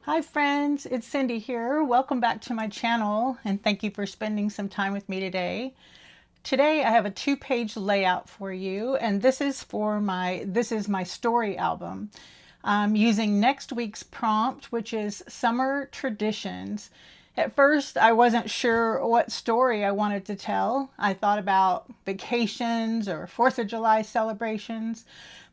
Hi friends, it's Cindy here. Welcome back to my channel and thank you for spending some time with me today. Today I have a two-page layout for you, and this is my story album. I'm using next week's prompt, which is Summer Traditions. At first I wasn't sure what story I wanted to tell. I thought about vacations or 4th of July celebrations,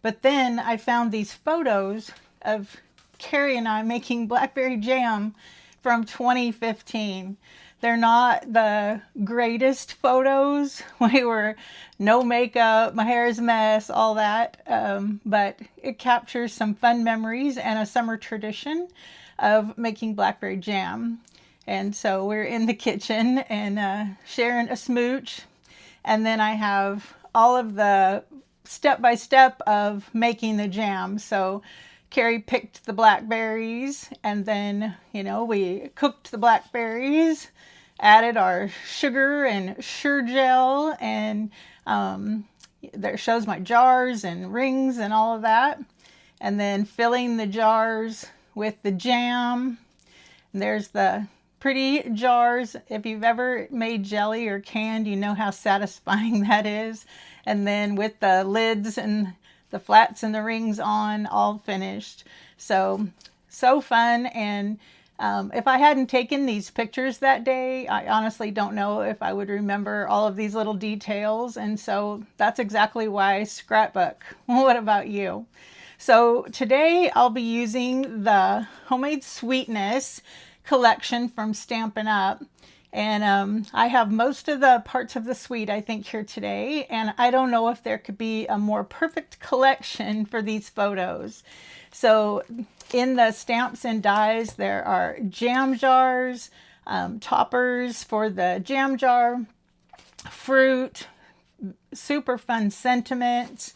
but then I found these photos of Cary and I making blackberry jam from 2015. They're not the greatest photos. We were no makeup, my hair is a mess, all that. But it captures some fun memories and a summer tradition of making blackberry jam. And so we're in the kitchen and sharing a smooch. And then I have all of the step-by-step of making the jam. So Cary picked the blackberries, and then, we cooked the blackberries, added our sugar and gel, and there shows my jars and rings and all of that. And then filling the jars with the jam. And there's the pretty jars. If you've ever made jelly or canned, you know how satisfying that is. And then with the lids and the flats and the rings on, all finished. So fun. And if I hadn't taken these pictures that day, I honestly don't know if I would remember all of these little details. And so that's exactly why I scrapbook. What about you? So today I'll be using the Homemade Sweetness collection from Stampin Up. And I have most of the parts of the suite, I think, here today. And I don't know if there could be a more perfect collection for these photos. So in the stamps and dies, there are jam jars, toppers for the jam jar, fruit, super fun sentiments.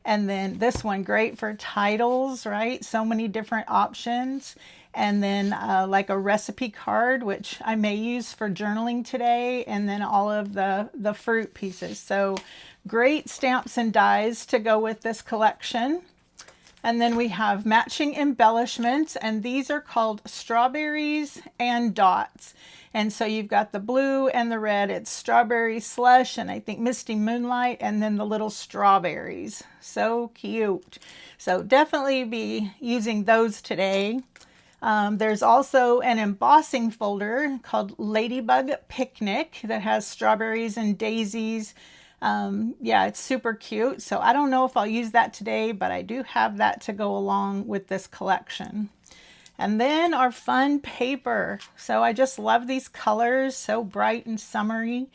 And then this one, great for titles, right? So many different options. And then like a recipe card, which I may use for journaling today. And then all of the fruit pieces. So great stamps and dies to go with this collection. And then we have matching embellishments, and these are called strawberries and dots. And so you've got the blue and the red. It's strawberry slush and I think misty moonlight, and then the little strawberries. So cute. So definitely be using those today. There's also an embossing folder called Ladybug Picnic that has strawberries and daisies. Yeah, it's super cute. So I don't know if I'll use that today, but I do have that to go along with this collection. And then our fun paper. So I just love these colors, so bright and summery.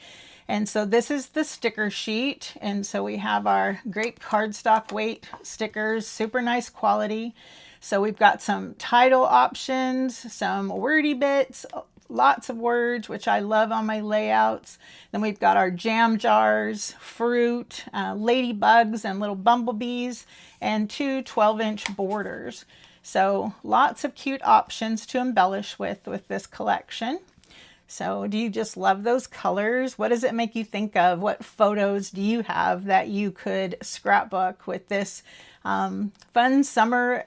And so this is the sticker sheet. And so we have our great cardstock weight stickers, super nice quality. So we've got some title options, some wordy bits, lots of words, which I love on my layouts. Then we've got our jam jars, fruit, ladybugs and little bumblebees, and two 12-inch borders. So lots of cute options to embellish with this collection. So do you just love those colors? What does it make you think of? What photos do you have that you could scrapbook with this fun summer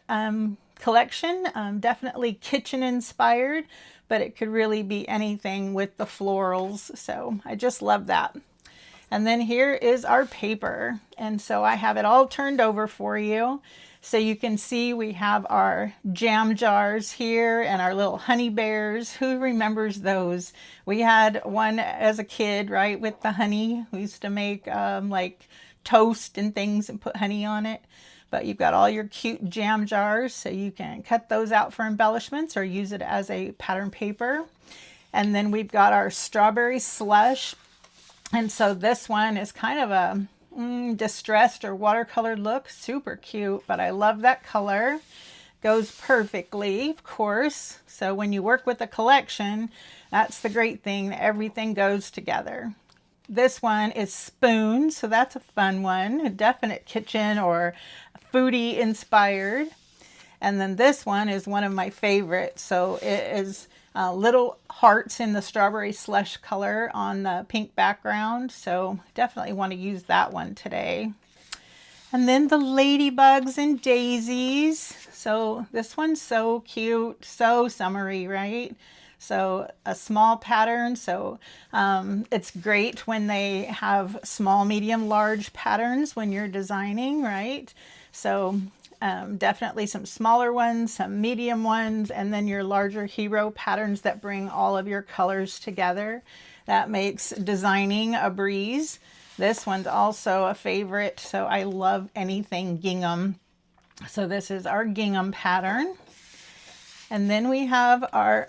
collection? Definitely kitchen inspired, but it could really be anything with the florals. So I just love that. And then here is our paper. And so I have it all turned over for you. So you can see we have our jam jars here and our little honey bears. Who remembers those? We had one as a kid, right, with the honey. We used to make like toast and things and put honey on it. But you've got all your cute jam jars, so you can cut those out for embellishments or use it as a pattern paper. And then we've got our strawberry slush. And so this one is kind of a distressed or watercolored look. Super cute, but I love that color. Goes perfectly, of course. So when you work with a collection, that's the great thing. Everything goes together. This one is spoon, so that's a fun one. A definite kitchen or foodie inspired. And then this one is one of my favorites. So it is little hearts in the strawberry slush color on the pink background. So definitely want to use that one today. And then the ladybugs and daisies. So this one's so cute, so summery, right? So a small pattern. So it's great when they have small, medium, large patterns when you're designing, right? So definitely some smaller ones, some medium ones, and then your larger hero patterns that bring all of your colors together. That makes designing a breeze. This one's also a favorite, so I love anything gingham. So this is our gingham pattern. And then we have our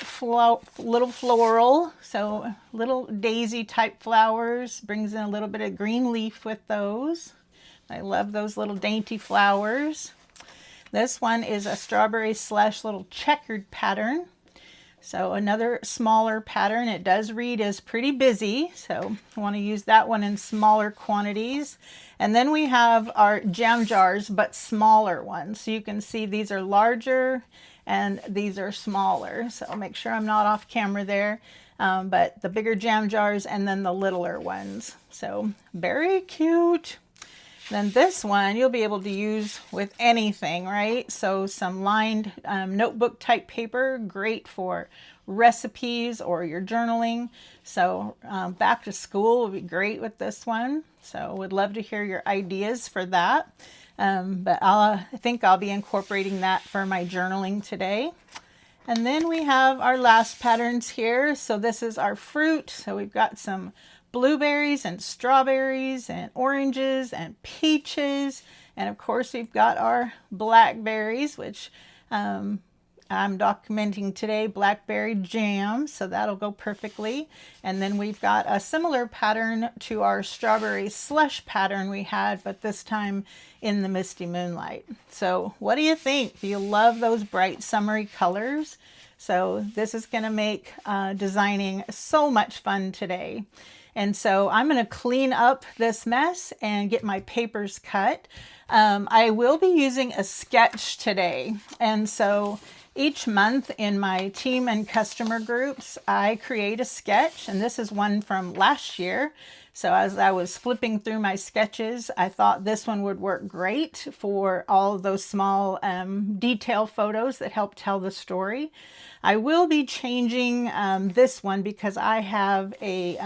little floral, so little daisy type flowers, brings in a little bit of green leaf with those. I love those little dainty flowers. This one is a strawberry slash little checkered pattern. So another smaller pattern. It does read as pretty busy, so I want to use that one in smaller quantities. And then we have our jam jars, but smaller ones. So you can see these are larger and these are smaller. So I'll make sure I'm not off camera there. But the bigger jam jars and then the littler ones. So very cute. Then this one you'll be able to use with anything, right? So some lined notebook type paper, great for recipes or your journaling. So back to school will be great with this one. So would love to hear your ideas for that. But I think I'll be incorporating that for my journaling today. And then we have our last patterns here. So this is our fruit. So we've got some blueberries and strawberries and oranges and peaches. And of course we've got our blackberries, which I'm documenting today, blackberry jam. So that'll go perfectly. And then we've got a similar pattern to our strawberry slush pattern we had, but this time in the misty moonlight. So what do you think? Do you love those bright summery colors? So this is going to make designing so much fun today. And so I'm going to clean up this mess and get my papers cut. I will be using a sketch today. And so each month in my team and customer groups, I create a sketch. And this is one from last year. So as I was flipping through my sketches, I thought this one would work great for all of those small detail photos that help tell the story. I will be changing this one because I have a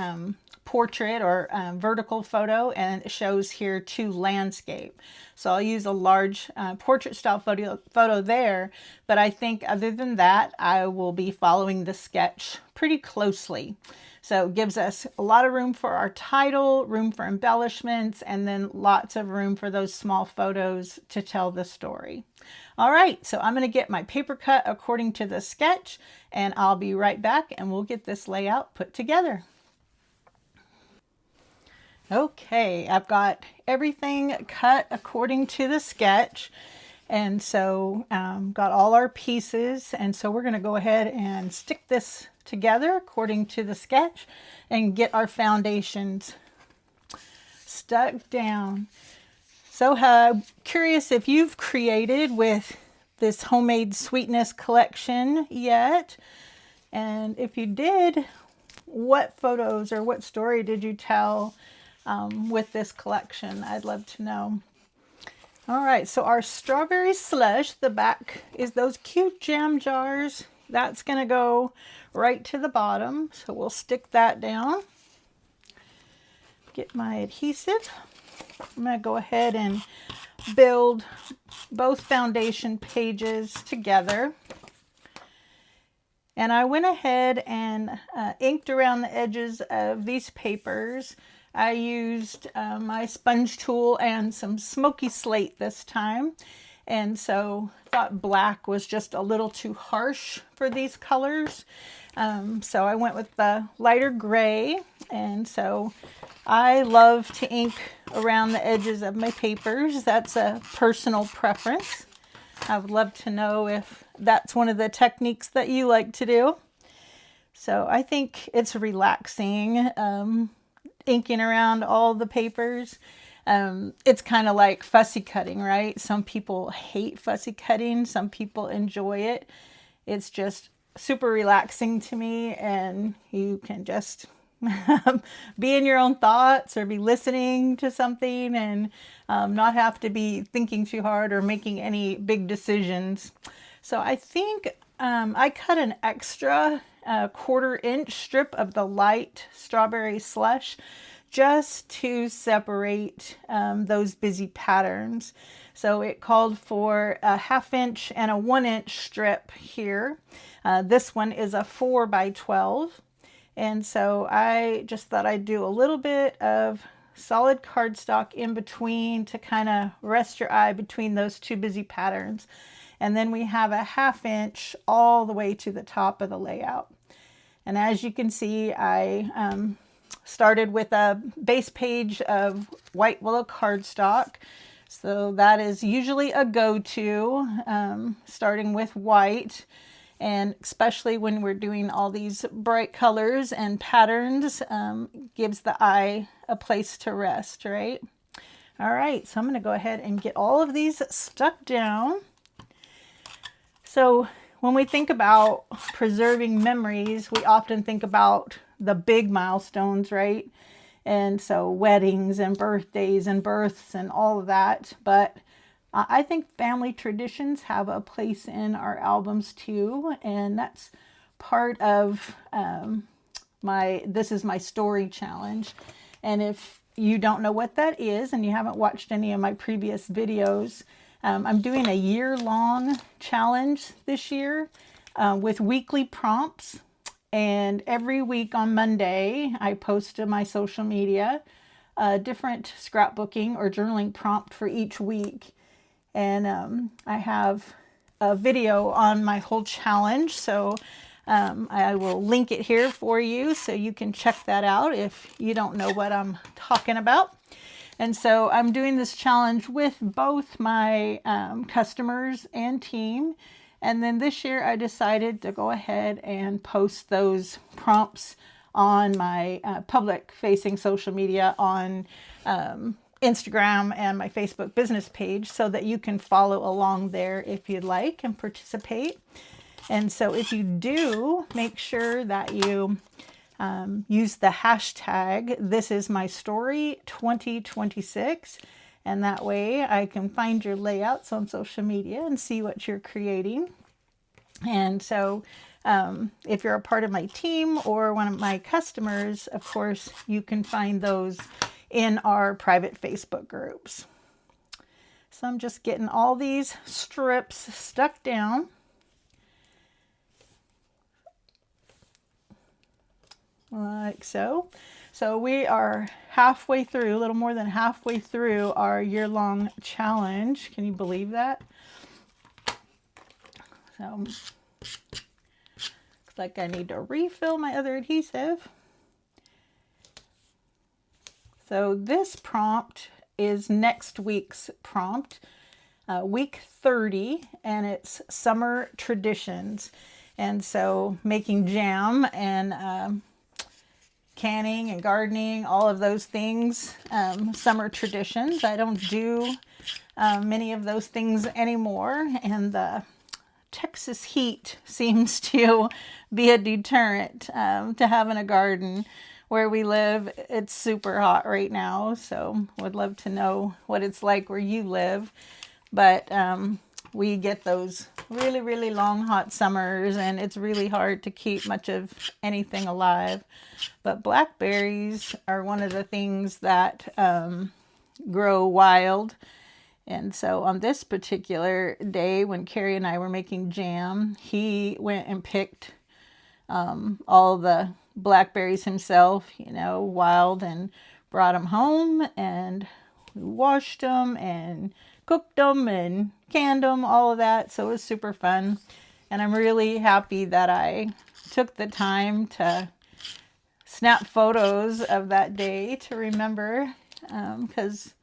portrait or vertical photo, and it shows here to landscape. So I'll use a large portrait style photo there, but I think other than that, I will be following the sketch pretty closely. So it gives us a lot of room for our title, room for embellishments, and then lots of room for those small photos to tell the story. All right, so I'm going to get my paper cut according to the sketch, and I'll be right back and we'll get this layout put together. Okay, I've got everything cut according to the sketch, and so got all our pieces, and so we're going to go ahead and stick this together according to the sketch and get our foundations stuck down. So curious if you've created with this homemade Sweetest collection yet, and if you did, what photos or what story did you tell with this collection? I'd love to know. All right, so our strawberry slush, the back is those cute jam jars. That's going to go right to the bottom. So we'll stick that down. Get my adhesive. I'm going to go ahead and build both foundation pages together. And I went ahead and inked around the edges of these papers. I used my sponge tool and some smoky slate this time. And so I thought black was just a little too harsh for these colors. So I went with the lighter gray. And so I love to ink around the edges of my papers. That's a personal preference. I would love to know if that's one of the techniques that you like to do. So I think it's relaxing. Inking around all the papers. It's kind of like fussy cutting, right? Some people hate fussy cutting. Some people enjoy it. It's just super relaxing to me, and you can just be in your own thoughts or be listening to something and not have to be thinking too hard or making any big decisions. So I think I cut an extra 1/4 inch strip of the light strawberry slush just to separate those busy patterns. So it called for a 1/2 inch and a 1 inch strip here. This one is a 4 by 12. And so I just thought I'd do a little bit of solid cardstock in between to kind of rest your eye between those two busy patterns. And then we have a 1/2 inch all the way to the top of the layout. And as you can see, I started with a base page of white willow cardstock. So that is usually a go-to, starting with white. And especially when we're doing all these bright colors and patterns, gives the eye a place to rest, right? All right, so I'm going to go ahead and get all of these stuck down. So when we think about preserving memories, we often think about the big milestones, right? And so weddings and birthdays and births and all of that. But I think family traditions have a place in our albums too. And that's part of This Is My Story challenge. And if you don't know what that is and you haven't watched any of my previous videos, I'm doing a year-long challenge this year with weekly prompts. And every week on Monday, I post to my social media a different scrapbooking or journaling prompt for each week. And I have a video on my whole challenge, so I will link it here for you so you can check that out if you don't know what I'm talking about. And so I'm doing this challenge with both my customers and team. And then this year I decided to go ahead and post those prompts on my public facing social media on Instagram and my Facebook business page so that you can follow along there if you'd like and participate. And so if you do, make sure that you use the hashtag ThisIsMyStory2026, and that way I can find your layouts on social media and see what you're creating. And so if you're a part of my team or one of my customers, of course, you can find those in our private Facebook groups. So I'm just getting all these strips stuck down. Like so. So we are halfway through, a little more than halfway through our year-long challenge. Can you believe that? So looks like I need to refill my other adhesive. So this prompt is next week's prompt, week 30, and it's summer traditions. And so making jam and canning and gardening, all of those things, summer traditions. I don't do many of those things anymore, and the Texas heat seems to be a deterrent to having a garden. Where we live, it's super hot right now, so would love to know what it's like where you live. But we get those really, really long hot summers, and it's really hard to keep much of anything alive. But blackberries are one of the things that grow wild. And so on this particular day when Cary and I were making jam, he went and picked all the blackberries himself, you know, wild, and brought them home, and we washed them and cooked them and canned them, all of that. So it was super fun. And I'm really happy that I took the time to snap photos of that day to remember, because,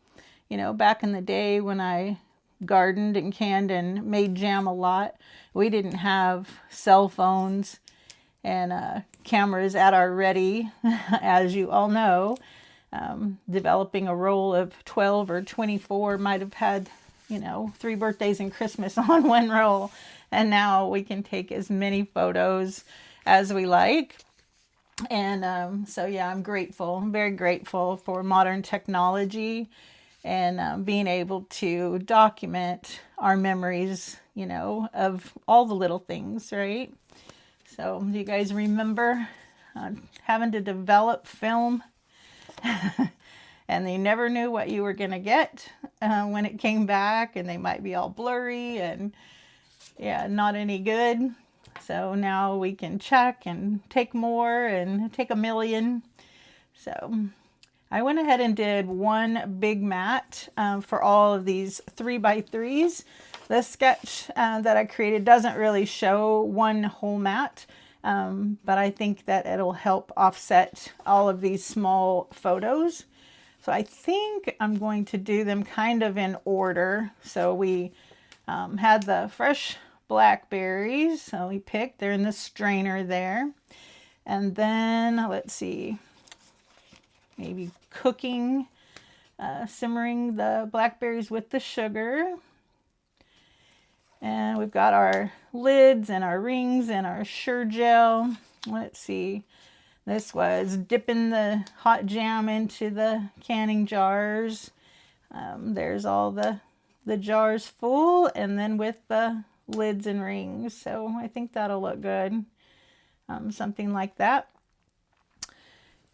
you know, back in the day when I gardened and canned and made jam a lot, we didn't have cell phones and cameras at our ready, as you all know. Developing a roll of 12 or 24 might have had, you know, 3 birthdays and Christmas on one roll. And now we can take as many photos as we like. And so yeah, I'm grateful. I'm very grateful for modern technology and being able to document our memories, you know, of all the little things, right? So do you guys remember having to develop film and they never knew what you were going to get when it came back, and they might be all blurry and yeah, not any good. So now we can check and take more and take a million. So I went ahead and did one big mat for all of these 3x3s. The sketch that I created doesn't really show one whole mat, but I think that it'll help offset all of these small photos. So I think I'm going to do them kind of in order. So we had the fresh blackberries, so we picked, they're in the strainer there. And then let's see, maybe cooking, simmering the blackberries with the sugar. And we've got our lids and our rings and our sure gel. Let's see, this was dipping the hot jam into the canning jars. There's all the jars full, and then with the lids and rings. So I think that'll look good. Something like that.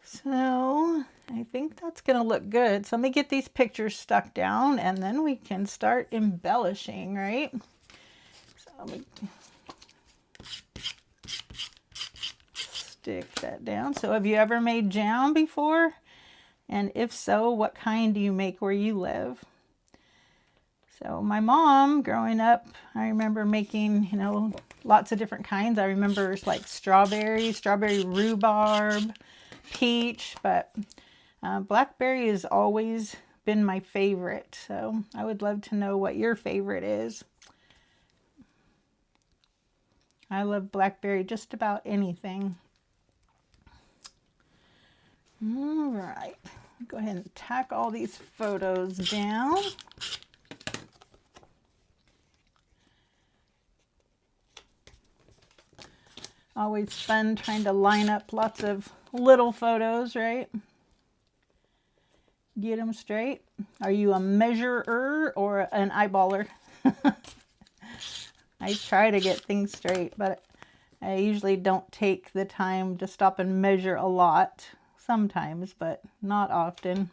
So I think that's going to look good. So let me get these pictures stuck down, and then we can start embellishing, right? So let me stick that down. So have you ever made jam before? And if so, what kind do you make where you live? So my mom, growing up, I remember making, you know, lots of different kinds. I remember like strawberry rhubarb, peach, but blackberry has always been my favorite. So I would love to know what your favorite is. I love blackberry, just about anything. All right, go ahead and tack all these photos down. Always fun trying to line up lots of little photos, right? Get them straight. Are you a measurer or an eyeballer? I try to get things straight, but I usually don't take the time to stop and measure a lot. Sometimes, but not often.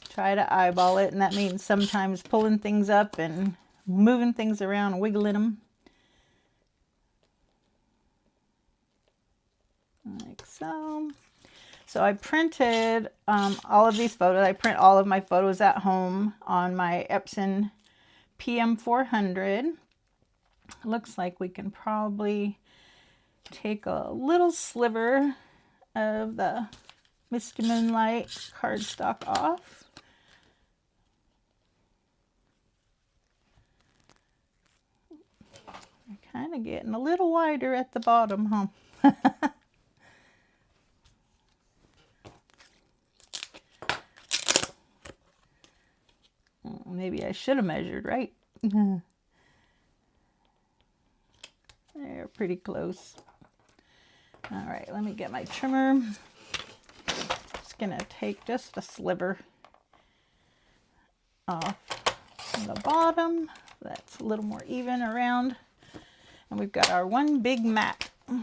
Try to eyeball it, and that means sometimes pulling things up and moving things around, wiggling them. Like so. So I printed all of these photos. I print all of my photos at home on my Epson PM400. Looks like we can probably take a little sliver of the Misty Moonlight cardstock off. Kind of getting a little wider at the bottom, huh? Maybe I should have measured, right? They're pretty close. All right, let me get my trimmer. Just gonna take just a sliver off the bottom. That's a little more even around. And we've got our one big mat. So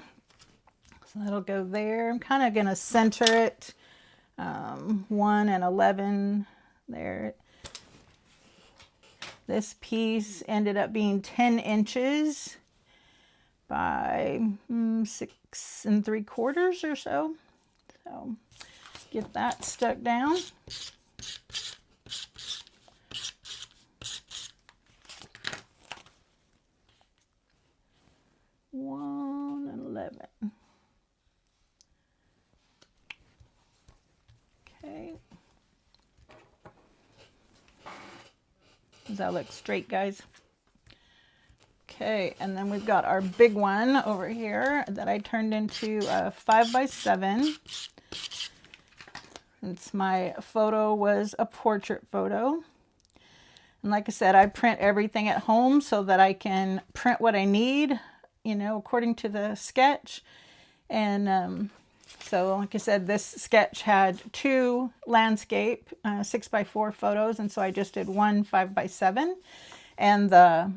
that'll go there. I'm kind of gonna center it. 1 and 11 there. This piece ended up being 10 inches by 6 3/4 or so. So get that stuck down. One and 11. Okay. Does that look straight, guys? Okay, and then we've got our big one over here that I turned into a 5x7. Since my photo was a portrait photo. And like I said, I print everything at home so that I can print what I need, you know, according to the sketch. And So like I said, this sketch had 2 landscape 6x4 photos, and so I just did 1 5x7. And the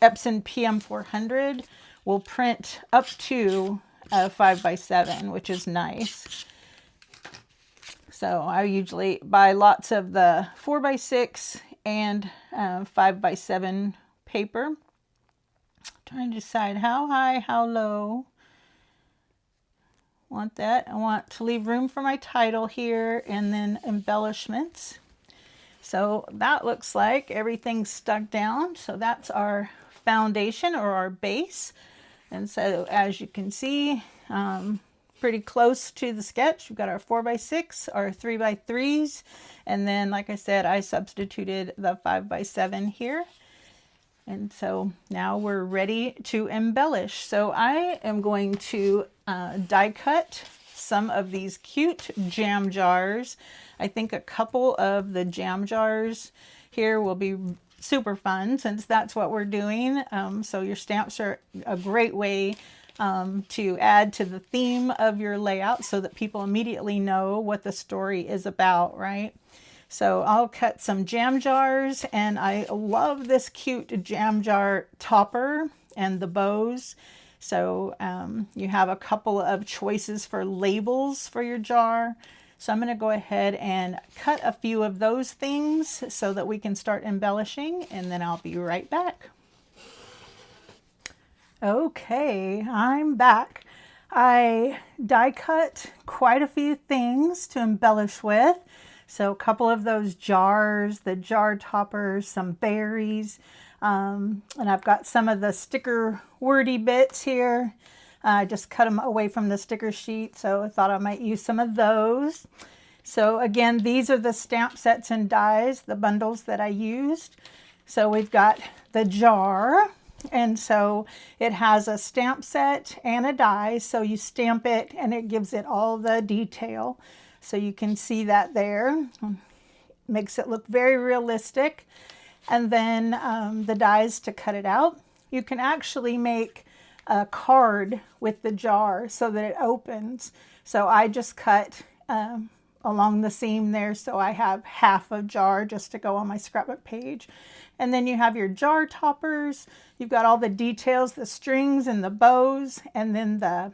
Epson PM400 will print up to 5x7, which is nice. So I usually buy lots of the 4x6 and 5x7 paper. Trying to decide how high, how low. Want that. I want to leave room for my title here, and then embellishments. So that looks like everything's stuck down. So that's our foundation or our base. And so as you can see, pretty close to the sketch. We've got our 4x6, our 3x3s, and then like I said, I substituted the 5x7 here. And so now we're ready to embellish. So I am going to die cut some of these cute jam jars. I think a couple of the jam jars here will be super fun since that's what we're doing. So your stamps are a great way to add to the theme of your layout so that people immediately know what the story is about, right? So I'll cut some jam jars, and I love this cute jam jar topper and the bows. So you have a couple of choices for labels for your jar. So I'm going to go ahead and cut a few of those things so that we can start embellishing, and then I'll be right back. Okay, I'm back. I die cut quite a few things to embellish with. So a couple of those jars, the jar toppers, some berries, and I've got some of the sticker wordy bits here. I just cut them away from the sticker sheet, so I thought I might use some of those. So again, these are the stamp sets and dies, the bundles that I used. So we've got the jar, and so it has a stamp set and a die, so you stamp it and it gives it all the detail. So you can see that there. Makes it look very realistic. And then the dies to cut it out. You can actually make a card with the jar so that it opens. So I just cut along the seam there, so I have half a jar just to go on my scrapbook page. And then you have your jar toppers. You've got all the details, the strings and the bows, and then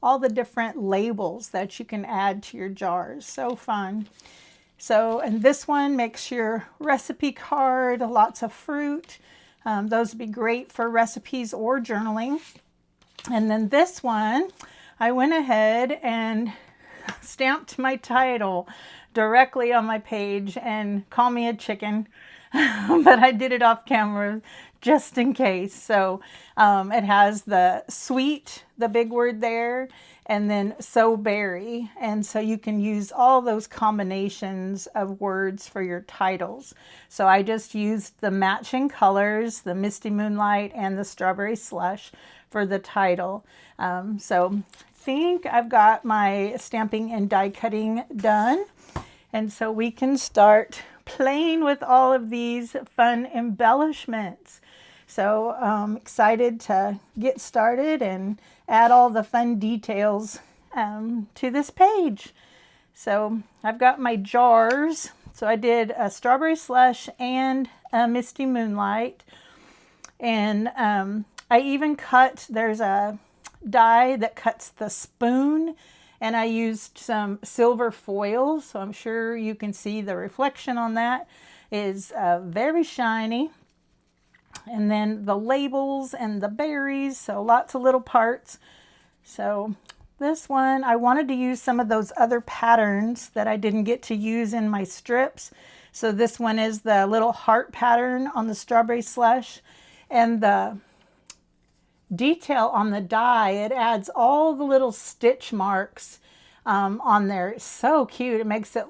all the different labels that you can add to your jars. So fun. So, and this one makes your recipe card, lots of fruit. Those would be great for recipes or journaling. And then this one, I went ahead and stamped my title directly on my page, and call me a chicken, but I did it off camera just in case. So it has the sweet, the big word there, and then so berry. And so you can use all those combinations of words for your titles. So I just used the matching colors, the Misty Moonlight and the Strawberry Slush for the title. So I think I've got my stamping and die cutting done. And so we can start playing with all of these fun embellishments. So I'm excited to get started and add all the fun details to this page. So I've got my jars. So I did a Strawberry Slush and a Misty Moonlight. And I even cut, there's a die that cuts the spoon, and I used some silver foil, so I'm sure you can see the reflection on that is very shiny. And then the labels and the berries, so lots of little parts. So this one, I wanted to use some of those other patterns that I didn't get to use in my strips. So this one is the little heart pattern on the Strawberry Slush, and the detail on the die, it adds all the little stitch marks on there. It's so cute. It makes it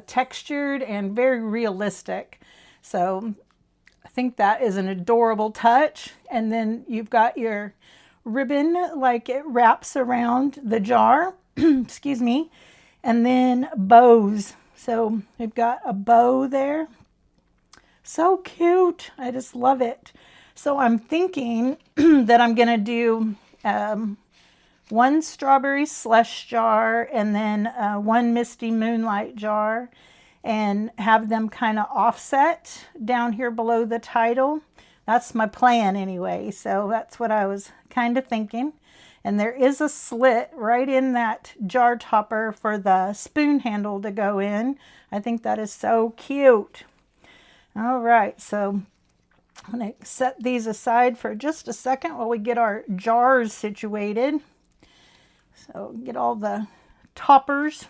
textured and very realistic. So I think that is an adorable touch. And then you've got your ribbon, like it wraps around the jar, excuse me, and then bows. So we've got a bow there. So cute. I just love it. So I'm thinking that I'm going to do one strawberry slush jar, and then one misty moonlight jar, and have them kind of offset down here below the title. That's my plan anyway, so that's what I was kind of thinking. And there is a slit right in that jar topper for the spoon handle to go in. I think that is so cute. All right, so I'm going to set these aside for just a second while we get our jars situated. So get all the toppers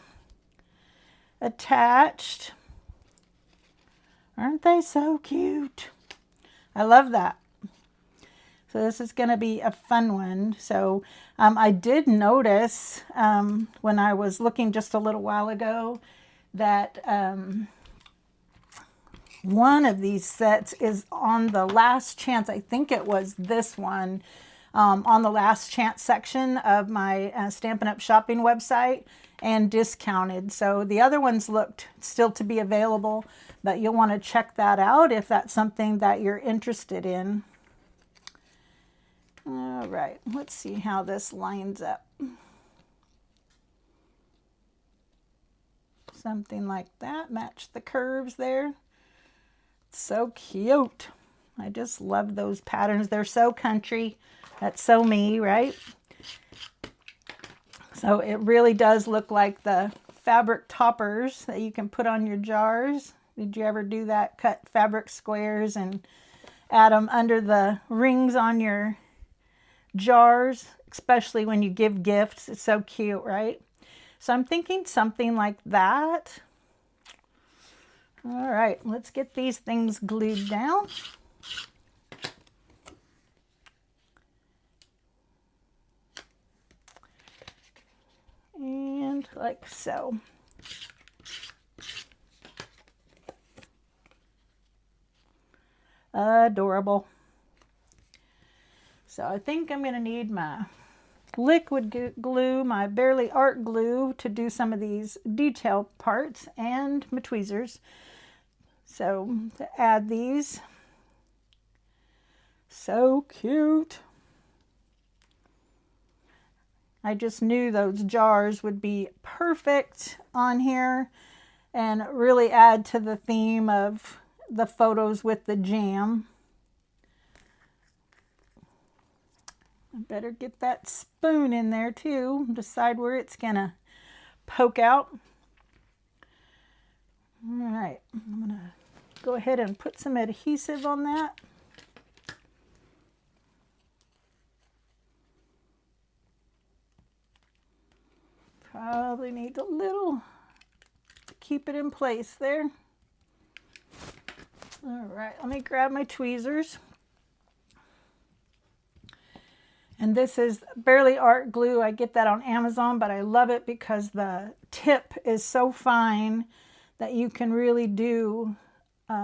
attached. Aren't they so cute? I love that. So this is going to be a fun one. So I did notice when I was looking just a little while ago that one of these sets is on the last chance. I think it was this one on the last chance section of my Stampin' Up! Shopping website and discounted. So the other ones looked still to be available, but you'll want to check that out if that's something that you're interested in. All right, let's see how this lines up. Something like that, match the curves there. So cute. I just love those patterns. They're so country. That's so me, right? So it really does look like the fabric toppers that you can put on your jars. Did you ever do that? Cut fabric squares and add them under the rings on your jars, especially when you give gifts. It's so cute, right? So I'm thinking something like that. All right, let's get these things glued down. And like so. Adorable. So I think I'm going to need my liquid glue, my Barely Art glue to do some of these detail parts, and my tweezers. So to add these. So cute. I just knew those jars would be perfect on here and really add to the theme of the photos with the jam. I better get that spoon in there too, decide where it's gonna poke out. All right, I'm gonna go ahead and put some adhesive on that. Probably need a little to keep it in place there. All right, let me grab my tweezers. And this is Barely Art glue. I get that on Amazon, but I love it because the tip is so fine that you can really do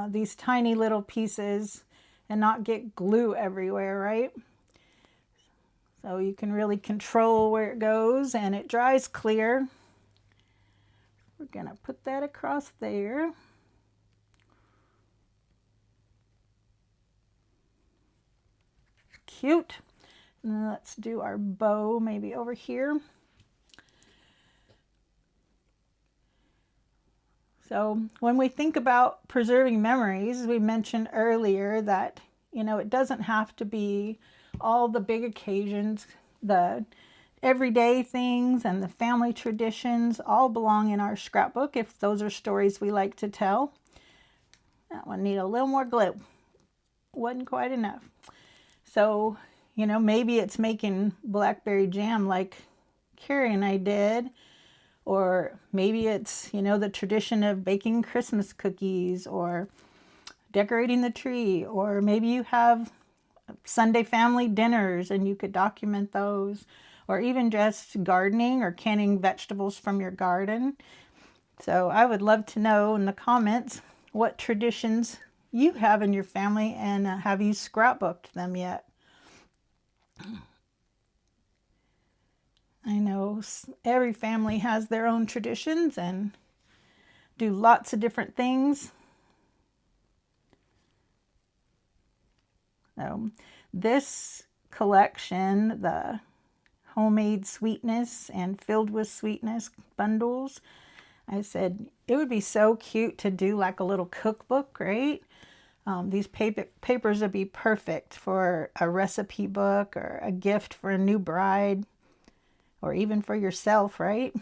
these tiny little pieces and not get glue everywhere, right? So you can really control where it goes, and it dries clear. We're gonna put that across there. Cute. And let's do our bow maybe over here. So when we think about preserving memories, we mentioned earlier that, you know, it doesn't have to be all the big occasions. The everyday things and the family traditions all belong in our scrapbook if those are stories we like to tell. That one needed a little more glue. Wasn't quite enough. So, you know, maybe it's making blackberry jam like Cary and I did. Or maybe it's, you know, the tradition of baking Christmas cookies or decorating the tree. Or maybe you have Sunday family dinners and you could document those. Or even just gardening or canning vegetables from your garden. So I would love to know in the comments what traditions you have in your family, and have you scrapbooked them yet? I know every family has their own traditions and do lots of different things. So this collection, the homemade sweetness and filled with sweetness bundles. I said it would be so cute to do like a little cookbook, right? These papers would be perfect for a recipe book or a gift for a new bride or even for yourself, right?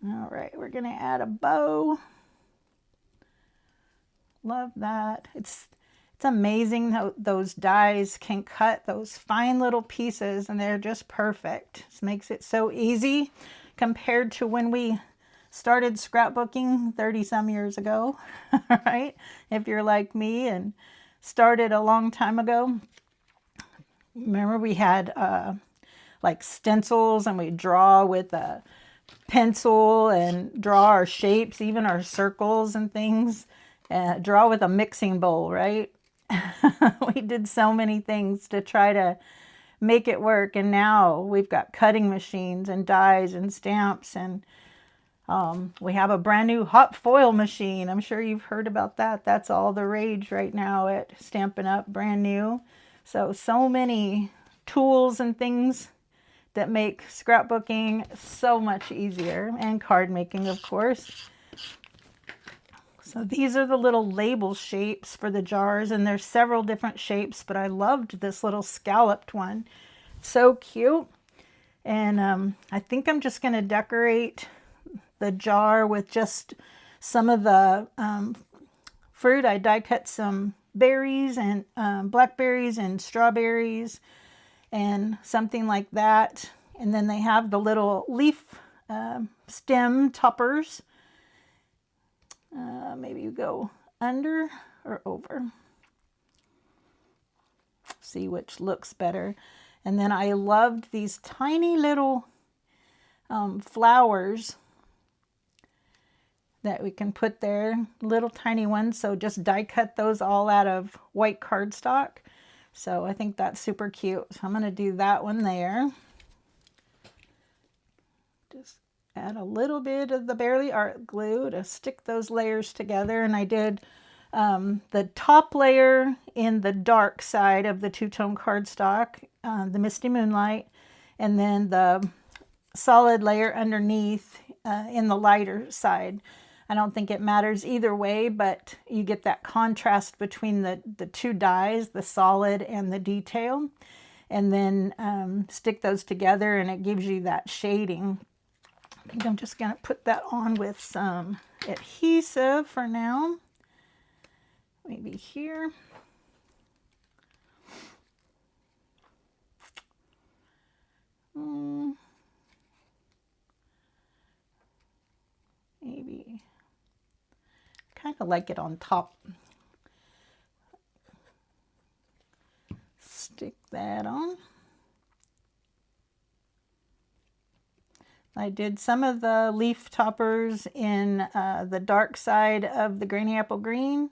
All right, we're going to add a bow. Love that. It's amazing how those dies can cut those fine little pieces and they're just perfect. This makes it so easy compared to when we started scrapbooking 30 some years ago, right? If you're like me and started a long time ago. Remember we had like stencils and we draw with a pencil and draw our shapes, even our circles and things. Draw with a mixing bowl, right? We did so many things to try to make it work, and now we've got cutting machines and dies and stamps, and we have a brand new hot foil machine. I'm sure you've heard about that. That's all the rage right now at Stampin' Up, brand new. So many tools and things that make scrapbooking so much easier, and card making, of course. So these are the little label shapes for the jars, and there's several different shapes, but I loved this little scalloped one. So cute. And I think I'm just going to decorate the jar with just some of the fruit. I die cut some berries and blackberries and strawberries and something like that. And then they have the little leaf stem toppers. Maybe you go under or over. See which looks better. And then I loved these tiny little flowers that we can put there, little tiny ones. So just die cut those all out of white cardstock. So I think that's super cute. So I'm going to do that one there. Just add a little bit of the Barely Art glue to stick those layers together. And I did the top layer in the dark side of the two-tone cardstock, the Misty Moonlight, and then the solid layer underneath in the lighter side. I don't think it matters either way, but you get that contrast between the two dies, the solid and the detail, and then stick those together and it gives you that shading. I think I'm just going to put that on with some adhesive for now. Maybe here. Maybe. Kind of like it on top. Stick that on. I did some of the leaf toppers in the dark side of the Granny Apple Green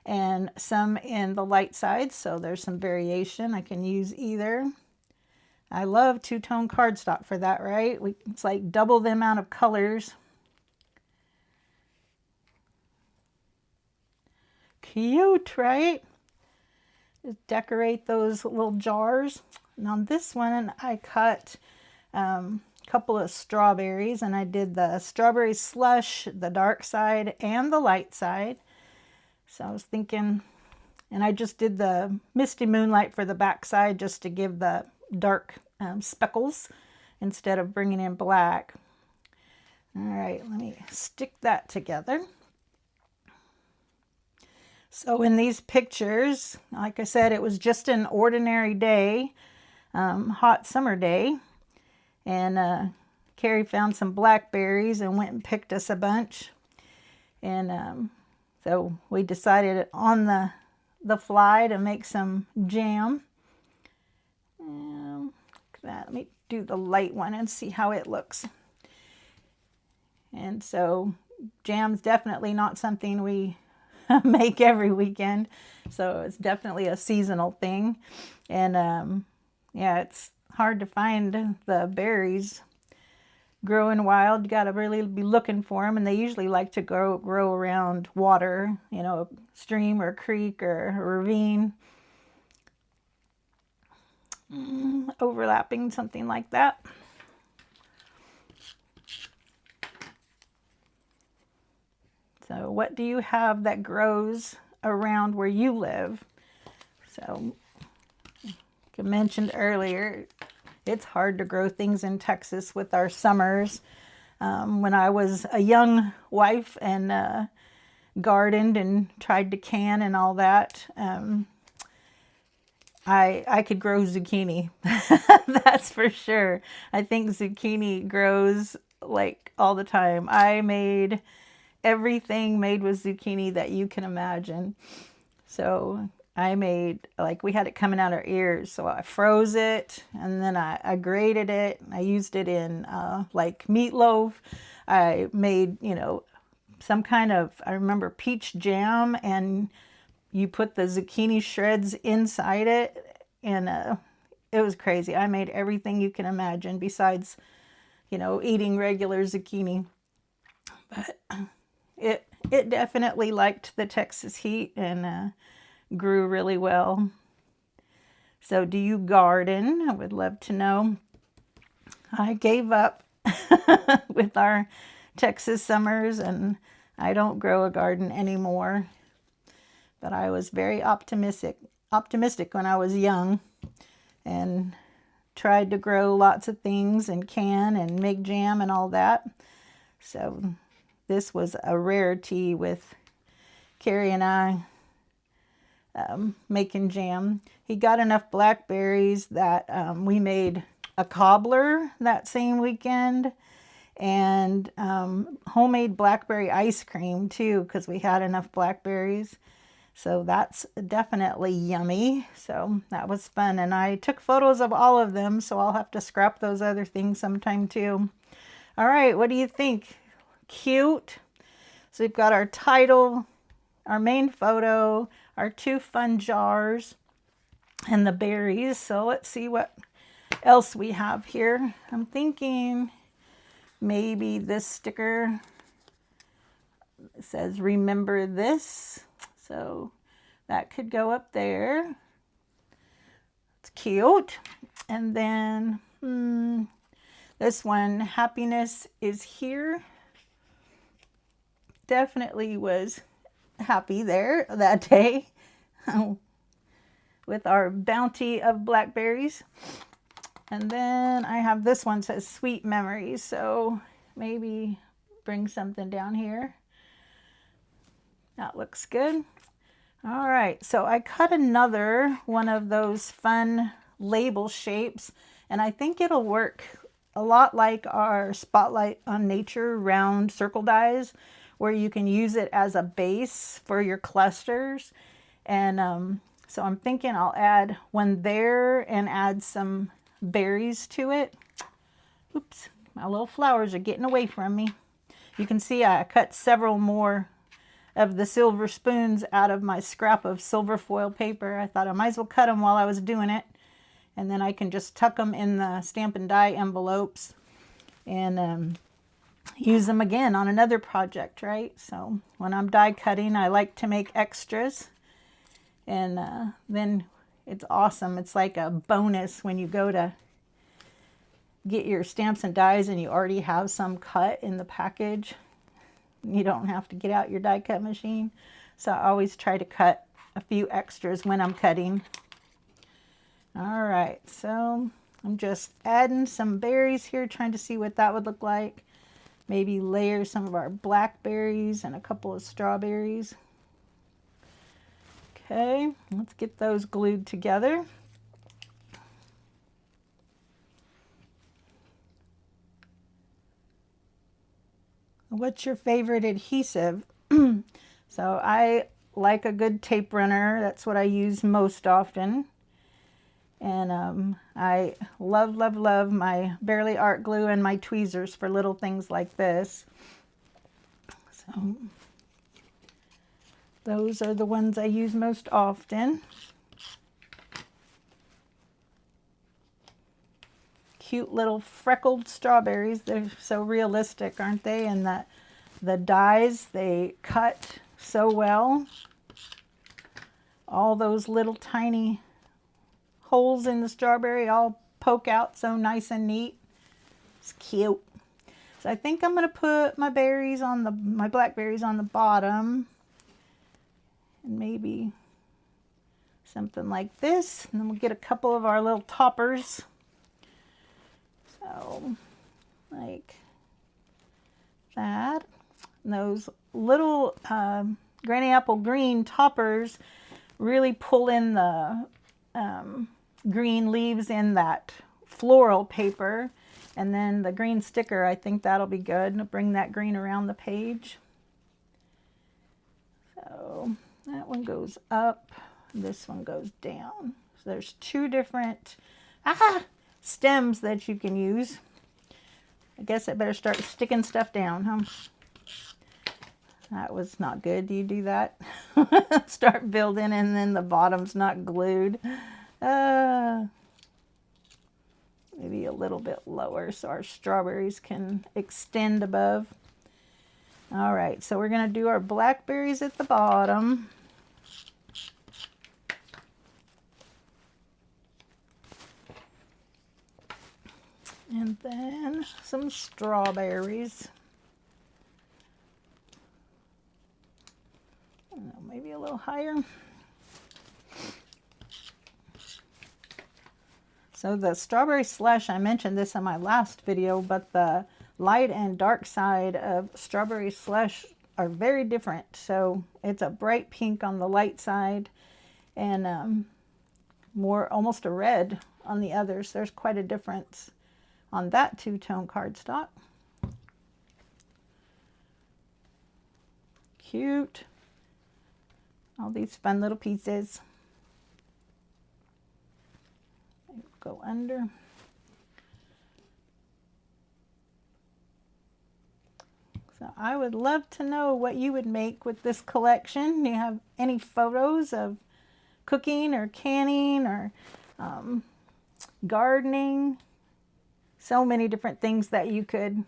and some in the light side, so there's some variation. I can use either. I love two-tone cardstock for that, right? It's like double the amount of colors. Cute, right? Just decorate those little jars. And on this one, I cut couple of strawberries, and I did the strawberry slush, the dark side and the light side. So I was thinking, and I just did the Misty Moonlight for the back side just to give the dark speckles instead of bringing in black. All right, let me stick that together. So in these pictures, like I said, it was just an ordinary day, hot summer day. And Cary found some blackberries and went and picked us a bunch. And so we decided on the fly to make some jam. Look at that. Let me do the light one and see how it looks. And so jam's definitely not something we make every weekend. So it's definitely a seasonal thing. And yeah, it's hard to find the berries growing wild. You got to really be looking for them, and they usually like to grow around water, you know, a stream or a creek or a ravine. overlapping, something like that. So what do you have that grows around where you live? So, like I mentioned earlier, it's hard to grow things in Texas with our summers. When I was a young wife and gardened and tried to can and all that, I could grow zucchini. That's for sure. I think zucchini grows like all the time. I made everything made with zucchini that you can imagine. So I made, like, we had it coming out our ears, so I froze it, and then I grated it. I used it in like meatloaf. I made, you know, some kind of, I remember, peach jam, and you put the zucchini shreds inside it, and it was crazy. I made everything you can imagine besides, you know, eating regular zucchini. But it definitely liked the Texas heat and grew really well. So do you garden? I would love to know. I gave up with our Texas summers, and I don't grow a garden anymore. But I was very optimistic when I was young and tried to grow lots of things and can and make jam and all that. So this was a rarity with Cary and I making jam. He got enough blackberries that we made a cobbler that same weekend, and homemade blackberry ice cream too, because we had enough blackberries. So that's definitely yummy. So that was fun, and I took photos of all of them, so I'll have to scrap those other things sometime too. All right, what do you think? Cute. So we've got our title, our main photo, our two fun jars, and the berries. So let's see what else we have here. I'm thinking maybe this sticker says remember this. So that could go up there. It's cute. And then this one, happiness is here. Definitely was happy there that day with our bounty of blackberries. And then I have this one, says sweet memories. So maybe bring something down here. That looks good. All right, so I cut another one of those fun label shapes, and I think it'll work a lot like our Spotlight on Nature round circle dies, where you can use it as a base for your clusters. And so I'm thinking I'll add one there and add some berries to it. Oops, my little flowers are getting away from me. You can see I cut several more of the silver spoons out of my scrap of silver foil paper. I thought I might as well cut them while I was doing it, and then I can just tuck them in the Stampin' Die envelopes and use them again on another project, right? So when I'm die cutting, I like to make extras, and then it's awesome. It's like a bonus when you go to get your stamps and dies and you already have some cut in the package. You don't have to get out your die cut machine. So I always try to cut a few extras when I'm cutting. All right, so I'm just adding some berries here, trying to see what that would look like. Maybe layer some of our blackberries and a couple of strawberries. Okay, let's get those glued together. What's your favorite adhesive? So I like a good tape runner. That's what I use most often. And I love, love, love my Barely Art glue and my tweezers for little things like this. So those are the ones I use most often. Cute little freckled strawberries. They're so realistic, aren't they? And the dies, they cut so well. All those little tiny holes in the strawberry all poke out so nice and neat. It's cute. So I think I'm going to put my berries on my blackberries on the bottom. And maybe something like this. And then we'll get a couple of our little toppers. So, like that. And those little granny apple green toppers really pull in the green leaves in that floral paper. And then the green sticker, I think that'll be good. And bring that green around the page. So that one goes up. This one goes down. So there's two different stems that you can use. I guess I better start sticking stuff down, huh? That was not good. Do you do that? Start building and then the bottom's not glued. Maybe a little bit lower so our strawberries can extend above. All right, so we're going to do our blackberries at the bottom. And then some strawberries. Maybe a little higher. So the strawberry slush, I mentioned this in my last video, but the light and dark side of strawberry slush are very different. So it's a bright pink on the light side and more almost a red on the others. There's quite a difference on that two-tone cardstock. Cute. All these fun little pieces. Go under. So I would love to know what you would make with this collection. Do you have any photos of cooking or canning or gardening? So many different things that you could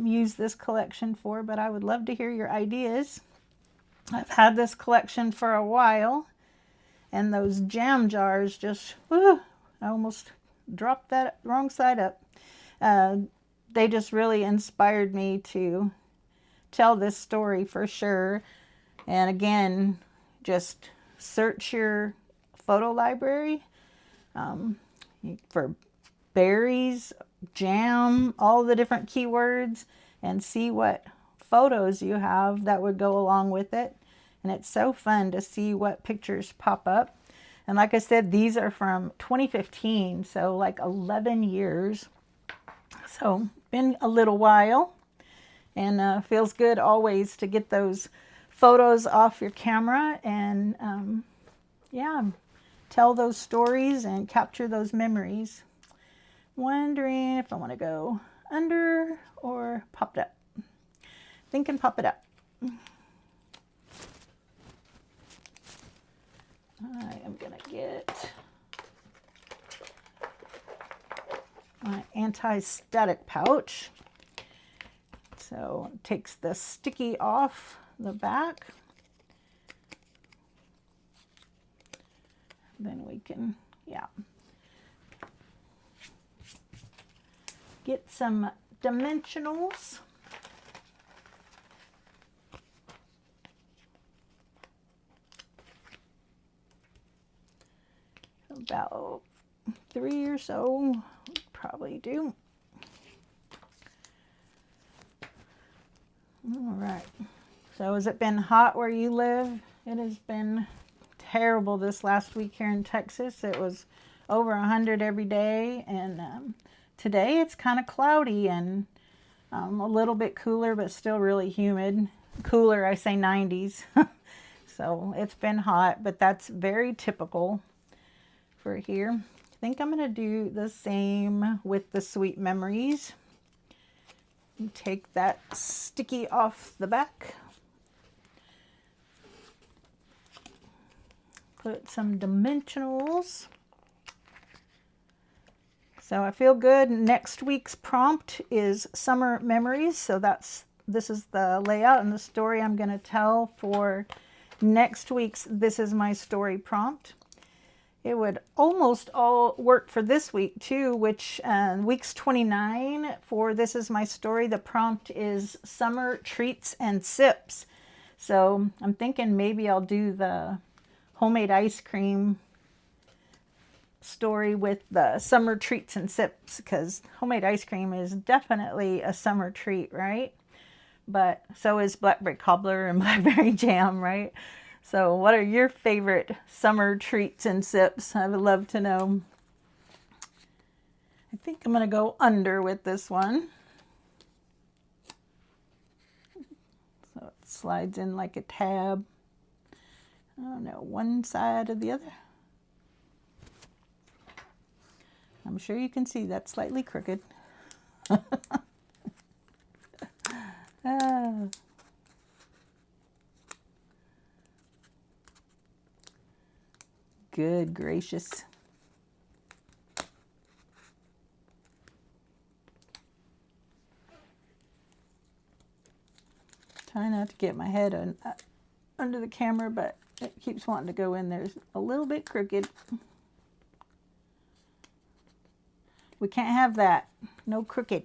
use this collection for, but I would love to hear your ideas. I've had this collection for a while, and those jam jars just, I almost dropped that wrong side up. They just really inspired me to tell this story for sure. And again, just search your photo library for berries, jam, all the different keywords, and see what photos you have that would go along with it. And it's so fun to see what pictures pop up. And like I said, these are from 2015, so like 11 years. So been a little while, and feels good always to get those photos off your camera and yeah, tell those stories and capture those memories. Wondering if I want to go under or pop it up. Thinking pop it up. I am going to get my anti-static pouch. So it takes the sticky off the back. Then we can, get some dimensionals. About 3 or so, probably do. All right. So has it been hot where you live? It has been terrible this last week here in Texas. It was over 100 every day, and today it's kind of cloudy and a little bit cooler, but still really humid. Cooler, I say 90s. So it's been hot, but that's very typical for here. I think I'm going to do the same with the Sweet Memories. Take that sticky off the back. Put some dimensionals. So I feel good. Next week's prompt is Summer Memories. So this is the layout and the story I'm going to tell for next week's This Is My Story prompt. It would almost all work for this week too, which week's 29 for This Is My Story. The prompt is Summer Treats and Sips. So I'm thinking maybe I'll do the homemade ice cream story with the summer treats and sips, because homemade ice cream is definitely a summer treat, right? But so is blackberry cobbler and blackberry jam, right? So what are your favorite summer treats and sips? I would love to know. I think I'm going to go under with this one. So it slides in like a tab. I don't know, one side or the other. I'm sure you can see that's slightly crooked. Ah. Good gracious. Try not to get my head under the camera, but it keeps wanting to go in there. It's a little bit crooked. We can't have that. No crooked.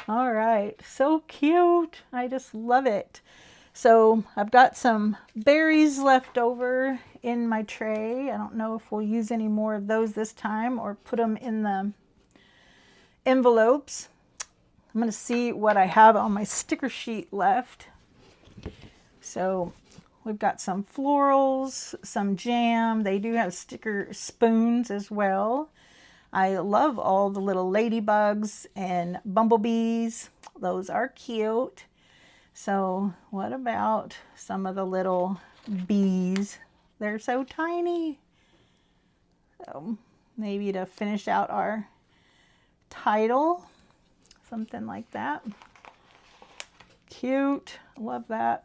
All right, so cute. I just love it. So I've got some berries left over in my tray. I don't know if we'll use any more of those this time or put them in the envelopes. I'm going to see what I have on my sticker sheet left. So we've got some florals, some jam. They do have sticker spoons as well. I love all the little ladybugs and bumblebees. Those are cute. So what about some of the little bees? They're so tiny. So maybe to finish out our title, something like that. Cute. Love that.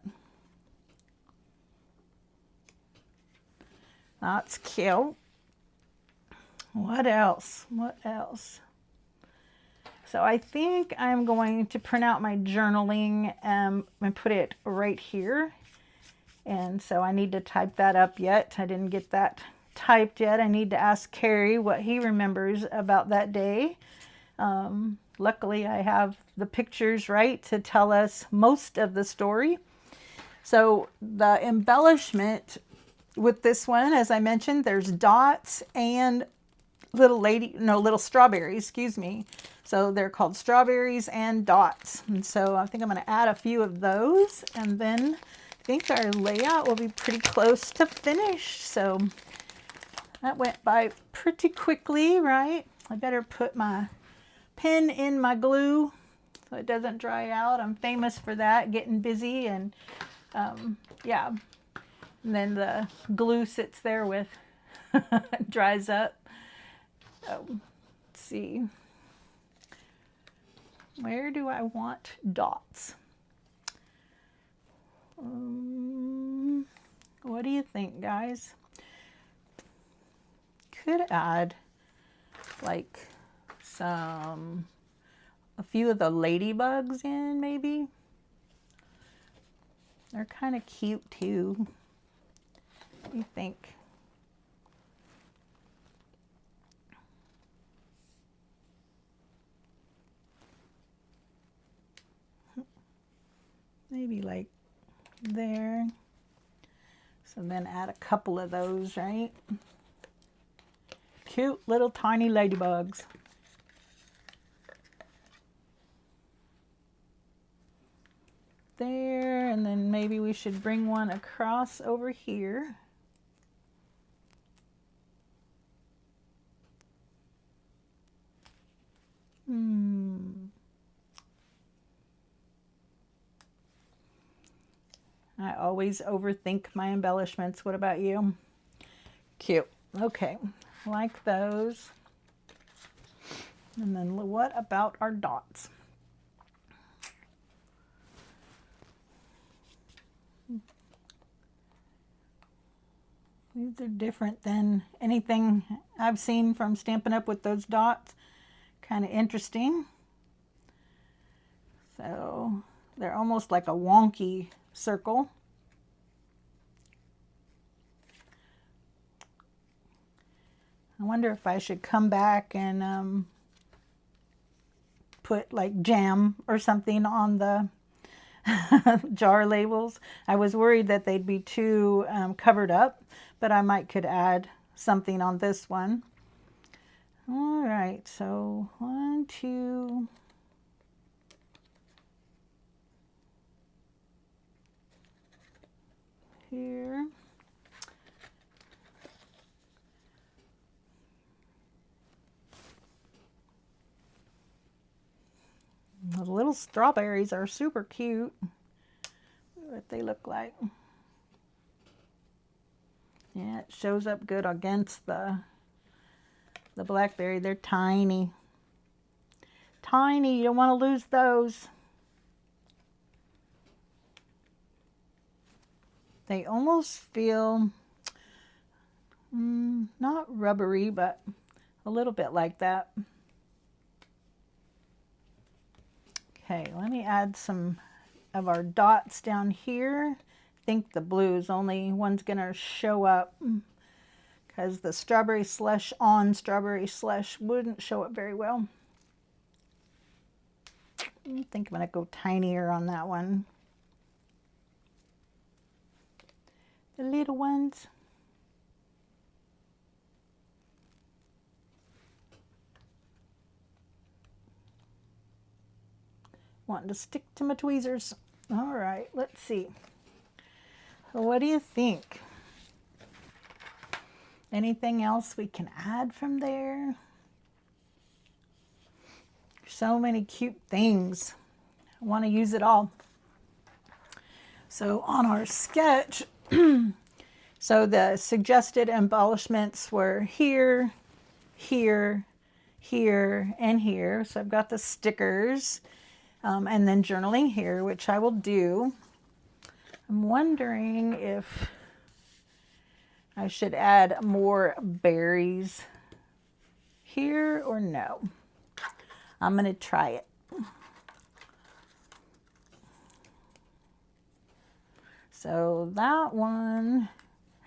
That's cute. What else? What else? So I think I'm going to print out my journaling and put it right here. And so I need to type that up yet. I didn't get that typed yet. I need to ask Cary what he remembers about that day. Luckily, I have the pictures right to tell us most of the story. So the embellishment with this one, as I mentioned, there's dots and little strawberries, excuse me. So they're called strawberries and dots. And so I think I'm going to add a few of those, and then I think our layout will be pretty close to finished. So that went by pretty quickly, right? I better put my pen in my glue so it doesn't dry out. I'm famous for that, getting busy, and yeah. And then the glue sits there with, dries up. Let's see. Where do I want dots? What do you think, guys? Could add like a few of the ladybugs in, maybe. They're kind of cute too. What do you think? Maybe like there. So then add a couple of those, right? Cute little tiny ladybugs. There, and then maybe we should bring one across over here. I always overthink my embellishments. What about you? Cute. Okay, like those. And then what about our dots? These are different than anything I've seen from Stampin' Up! With those dots. Kind of interesting. So they're almost like a wonky circle. I wonder if I should come back and put like jam or something on the jar labels. I was worried that they'd be too covered up, but I might could add something on this one. All right, so 1, 2. Here. The little strawberries are super cute. What they look like. Yeah, it shows up good against the blackberry. They're tiny. Tiny, you don't want to lose those. They almost feel not rubbery, but a little bit like that. Okay, let me add some of our dots down here. I think the blue is only one's gonna show up because the strawberry slush on strawberry slush wouldn't show up very well. I think I'm gonna go tinier on that one. The little ones. Wanting to stick to my tweezers. All right, let's see. So what do you think? Anything else we can add from there? So many cute things. I want to use it all. So on our sketch, so the suggested embellishments were here, here, here, and here. So I've got the stickers. And then journaling here, which I will do. I'm wondering if I should add more berries here or no. I'm going to try it. So that one,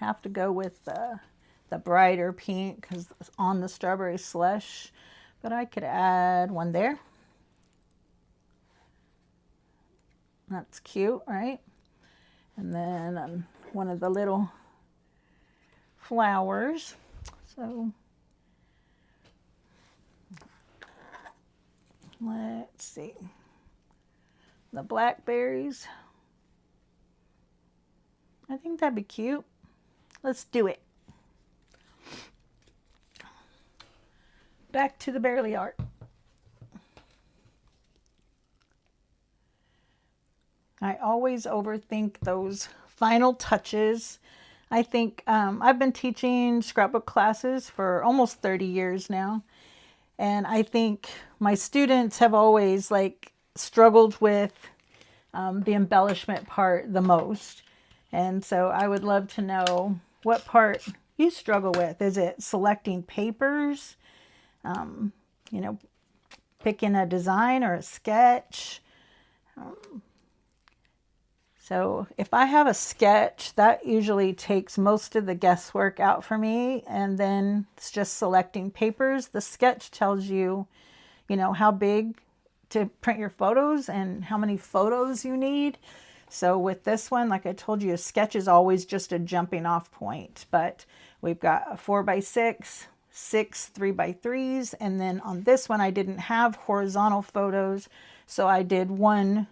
have to go with the brighter pink because it's on the strawberry slush. But I could add one there. That's cute, right? And then one of the little flowers. So let's see. The blackberries. I think that'd be cute. Let's do it. Back to the barely art. I always overthink those final touches. I think I've been teaching scrapbook classes for almost 30 years now. And I think my students have always struggled with the embellishment part the most. And so I would love to know what part you struggle with. Is it selecting papers? You know, picking a design or a sketch? So if I have a sketch, that usually takes most of the guesswork out for me. And then it's just selecting papers. The sketch tells you, you know, how big to print your photos and how many photos you need. So with this one, like I told you, a sketch is always just a jumping off point. But we've got a 4x6, 6 3x3s. And then on this one, I didn't have horizontal photos. So I did one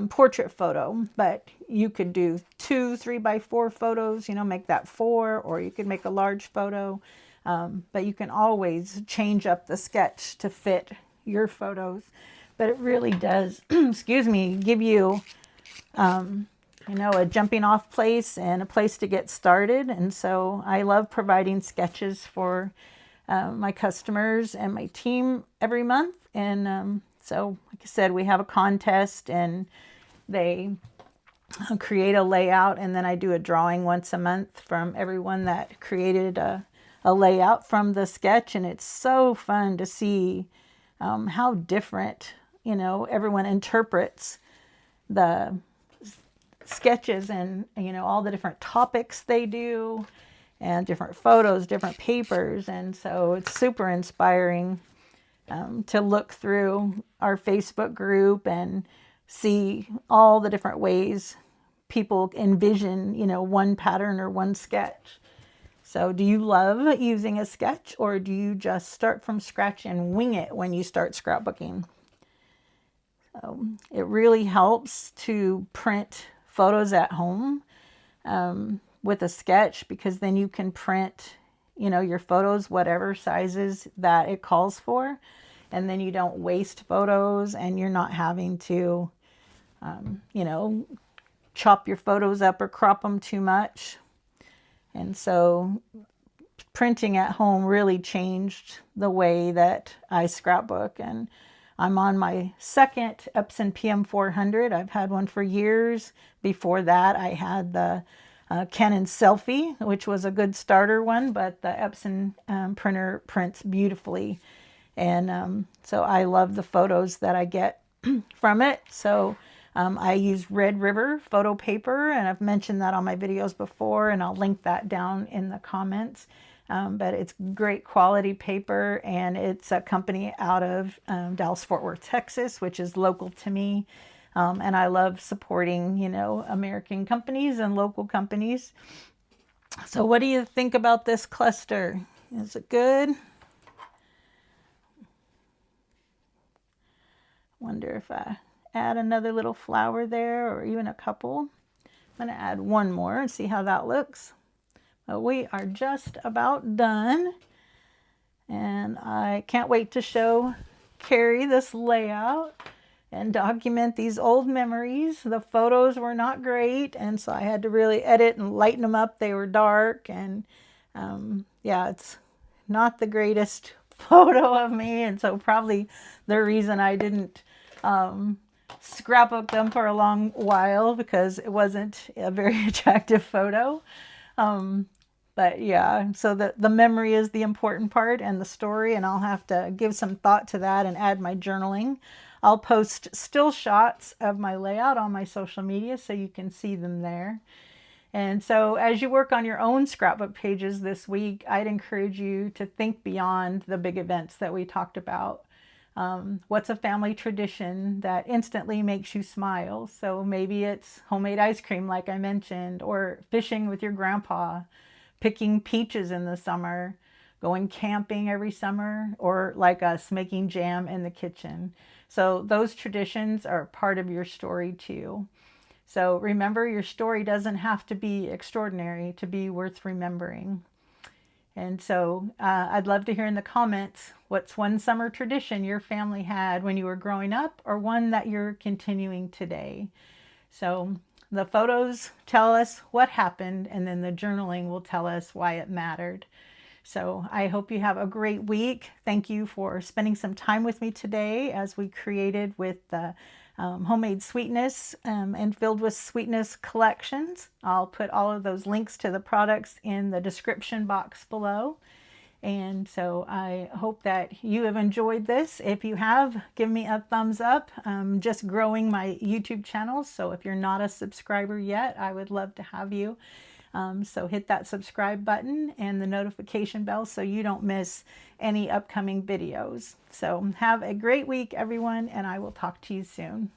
portrait photo, but you could do 2 3x4 photos, you know, make that 4, or you could make a large photo. But you can always change up the sketch to fit your photos. But it really does, excuse me, give you, you know, a jumping off place and a place to get started. And so I love providing sketches for my customers and my team every month. And so, like I said, we have a contest and they create a layout, and then I do a drawing once a month from everyone that created a layout from the sketch. And it's so fun to see how different, you know, everyone interprets the sketches and, you know, all the different topics they do. and different photos, different papers. And so it's super inspiring to look through our Facebook group and see all the different ways people envision, you know, one pattern or one sketch. So do you love using a sketch, or do you just start from scratch and wing it when you start scrapbooking? So it really helps to print photos at home with a sketch, because then you can print, you know, your photos whatever sizes that it calls for, and then you don't waste photos, and you're not having to you know, chop your photos up or crop them too much. And so printing at home really changed the way that I scrapbook. And I'm on my second Epson PM400. I've had one for years. Before that, I had the Canon Selfie, which was a good starter one, but the Epson printer prints beautifully. And so I love the photos that I get from it. So I use Red River photo paper, and I've mentioned that on my videos before, and I'll link that down in the comments. But it's great quality paper, and it's a company out of Dallas-Fort Worth, Texas, which is local to me. And I love supporting, you know, American companies and local companies. So what do you think about this cluster? Is it good? Wonder if I add another little flower there, or even a couple. I'm going to add one more and see how that looks. But we are just about done, and I can't wait to show Cary this layout and document these old memories. The photos were not great, and so I had to really edit and lighten them up. They were dark, and yeah, it's not the greatest photo of me, and so probably the reason I didn't scrapbook them for a long while, because it wasn't a very attractive photo. But yeah, so the memory is the important part, and the story, and I'll have to give some thought to that and add my journaling. I'll post still shots of my layout on my social media so you can see them there. And so as you work on your own scrapbook pages this week, I'd encourage you to think beyond the big events that we talked about. What's a family tradition that instantly makes you smile? So maybe it's homemade ice cream, like I mentioned, or fishing with your grandpa, picking peaches in the summer, going camping every summer, or like us, making jam in the kitchen. So those traditions are part of your story too. So remember, your story doesn't have to be extraordinary to be worth remembering. And so I'd love to hear in the comments, what's one summer tradition your family had when you were growing up, or one that you're continuing today? So the photos tell us what happened, and then the journaling will tell us why it mattered. So I hope you have a great week. Thank you for spending some time with me today as we created with the homemade sweetness and filled with sweetness collections. I'll put all of those links to the products in the description box below. And so I hope that you have enjoyed this. If you have, give me a thumbs up. I'm just growing my YouTube channel, so if you're not a subscriber yet, I would love to have you. So hit that subscribe button and the notification bell so you don't miss any upcoming videos. So have a great week, everyone, and I will talk to you soon.